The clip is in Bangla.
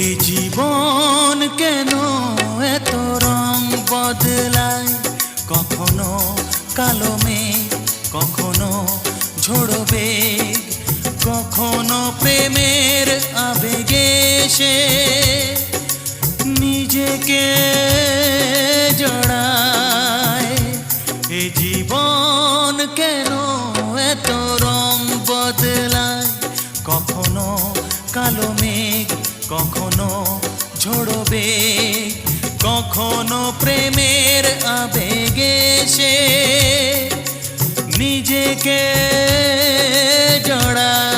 এই জীবন কেন এত রং বদলায়, কখনো কালো মেঘ, কখনো ঝোড়ো বেগ, কখনো প্রেমের আবেগে সে নিজেকে জড়ায়। এই জীবন কেন এত রং বদলায়, কখনো কালো মেঘ, কখনো ঝোড়ো বেগ, কখনো প্রেমের আবেগে সে নিজেকে জড়ায়।